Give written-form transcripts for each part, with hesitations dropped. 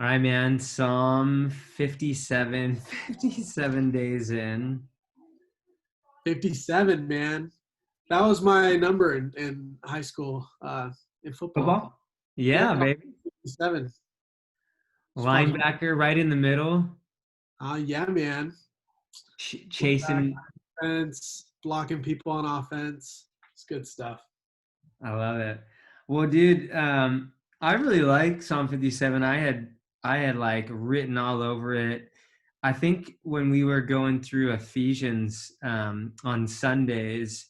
All right, man. Psalm 57, 57 days in. 57, man. That was my number in high school in football. Football? Yeah, Yeah, baby. 57. It's fun. Linebacker right in the middle, Yeah, man. Fullback, chasing. offense, blocking people on offense. It's good stuff. I love it. Well, dude, I really like Psalm 57. I had like written all over it. I think when we were going through Ephesians on Sundays,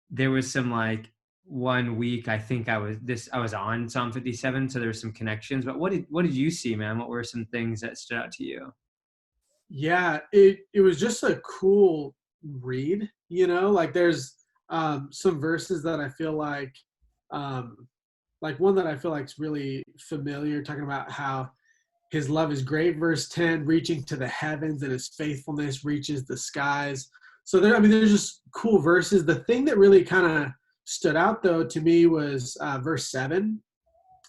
there was some like one week I think I was on Psalm 57, so there were some connections. But what did you see, man? What were some things that stood out to you? Yeah, it was just a cool read, like there's some verses that I feel like one that I feel like is really familiar, talking about how his love is great, verse 10, reaching to the heavens, and his faithfulness reaches the skies. So there's just cool verses. The thing that really kind of stood out though to me was verse 7,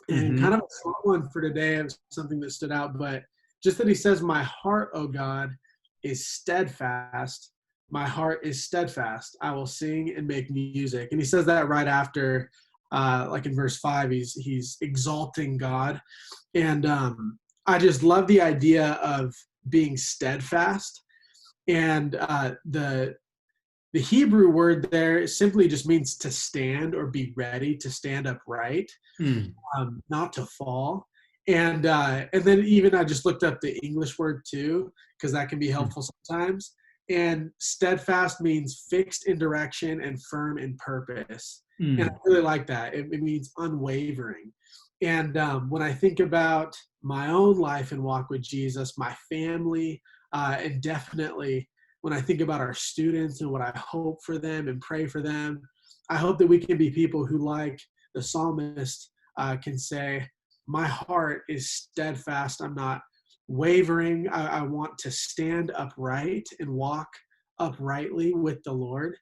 and Hmm. kind of a small one for today of something that stood out, but just that he says, "My heart, O God, is steadfast. My heart is steadfast. I will sing and make music." And he says that right after, like in verse 5, he's exalting God, and I just love the idea of being steadfast. And the Hebrew word there simply just means to stand or be ready, to stand upright, Mm. not to fall. And then even I just looked up the English word too, because that can be Mm. helpful sometimes. And steadfast means fixed in direction and firm in purpose. And I Mm. really like that. It means unwavering. And when I think about my own life and walk with Jesus, my family, and definitely when I think about our students and what I hope for them and pray for them, I hope that we can be people who, like the psalmist, can say, "My heart is steadfast. I'm not wavering. I want to stand upright and walk uprightly with the Lord."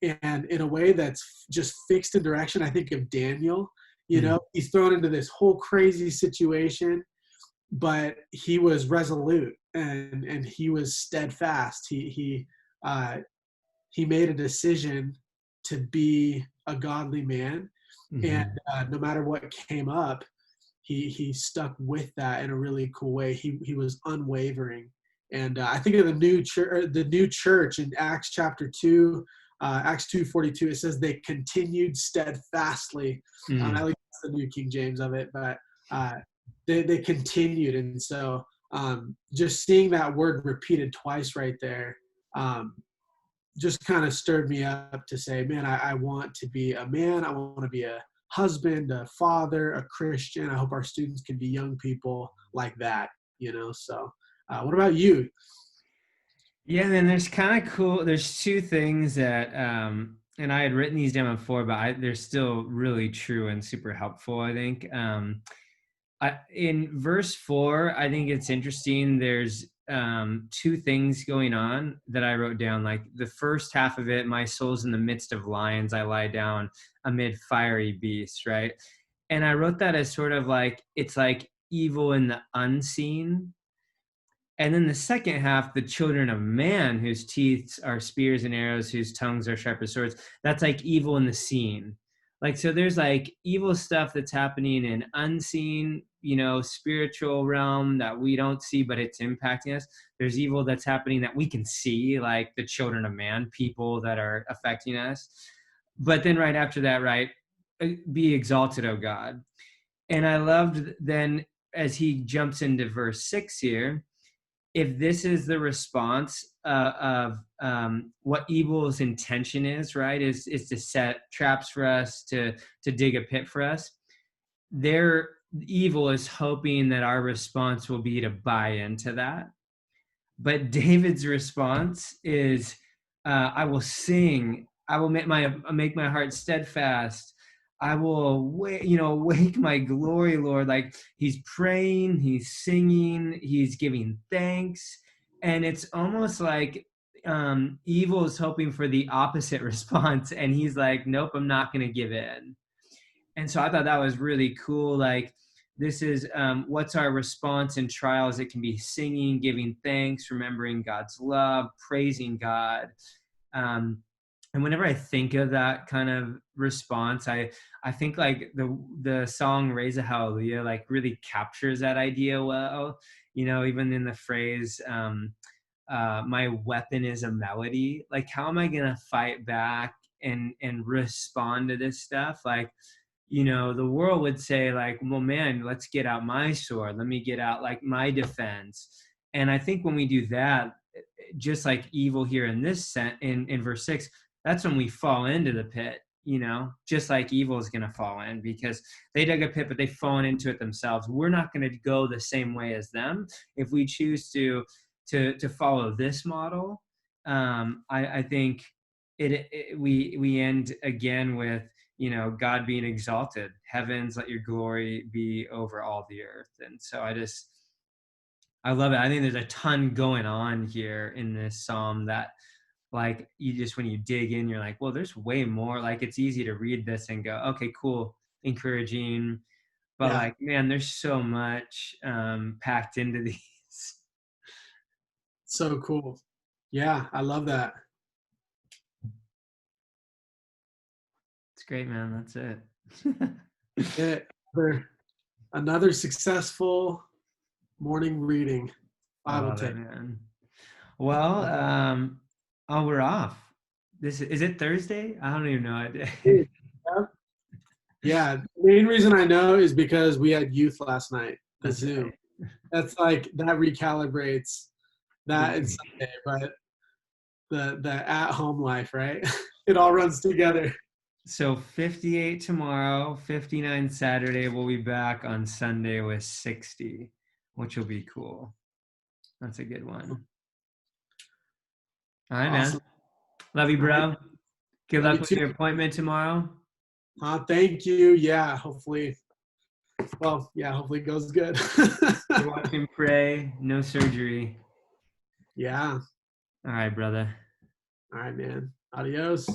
And in a way that's just fixed in direction. I think of Daniel, Mm. he's thrown into this whole crazy situation, but he was resolute and he was steadfast. Uh, he made a decision to be a godly man, and Mhm. no matter what came up, he stuck with that in a really cool way. He was unwavering, and I think of the new church in Acts chapter 2, Acts 2:42. It says they continued steadfastly. At Mm. least that's the New King James of it, but uh, they continued, and so just seeing that word repeated twice right there. Um, just kind of stirred me up to say, man, I want to be a man. I want to be a husband, a father, a Christian. I hope our students can be young people like that. So, what about you? Yeah, and then there's kind of cool. There's two things that, and I had written these down before, but they're still really true and super helpful, I think. In verse 4, I think it's interesting. There's two things going on that I wrote down. Like the first half of it, my soul's in the midst of lions, I lie down amid fiery beasts, right? And I wrote that as sort of like, it's like evil in the unseen. And then the second half, the children of man, whose teeth are spears and arrows, whose tongues are sharp as swords. That's like evil in the seen. Like, so there's like evil stuff that's happening in unseen, spiritual realm that we don't see, but it's impacting us. There's evil that's happening that we can see, like the children of man, people that are affecting us. But then right after that, right, be exalted, O God. And I loved then as he jumps into verse 6 here, if this is the response of what evil's intention is, right, is to set traps for us, to dig a pit for us. Their evil is hoping that our response will be to buy into that. But David's response is, "I will sing. I will make my heart steadfast. I will wake my glory, Lord." Like he's praying, he's singing, he's giving thanks, and it's almost like evil is hoping for the opposite response, and he's like, "Nope, I'm not going to give in." And so I thought that was really cool. Like This is what's our response in trials. It can be singing, giving thanks, remembering God's love, praising God. And whenever I think of that kind of response, I think like the song "Raise a Hallelujah" like really captures that idea well. Even in the phrase, "My weapon is a melody." Like, how am I gonna fight back and respond to this stuff? Like, the world would say like, well, man, let's get out my sword. Let me get out like my defense. And I think when we do that, just like evil here in this in verse 6, that's when we fall into the pit, just like evil is going to fall in, because they dug a pit, but they've fallen into it themselves. We're not going to go the same way as them. If we choose to follow this model, I think we end again with, God being exalted. Heavens, let your glory be over all the earth. And so I love it. I think there's a ton going on here in this psalm that, like, when you dig in, you're like, well, there's way more. Like, it's easy to read this and go, okay, cool, encouraging. But Yeah. like, man, there's so much packed into these. So cool. Yeah, I love that. It's great, man. That's it. Yeah, another successful morning reading, I Bible love it, take. man. Well, we're off. Is it Thursday? I don't even know. Yeah, the main reason I know is because we had youth last night, the That's Zoom. right. That's like that recalibrates The that and week. Sunday, but the at home life, right? It all runs together. So 58 tomorrow, 59 Saturday. We'll be back on Sunday with 60, which will be cool. That's a good one. All right, man. Awesome. Love you, All right. bro. Good Love luck you with too. your appointment tomorrow. Thank you. Yeah, hopefully. Well, yeah, hopefully it goes good. You're watching Pray. No surgery. Yeah. All right, brother. All right, man. Adios.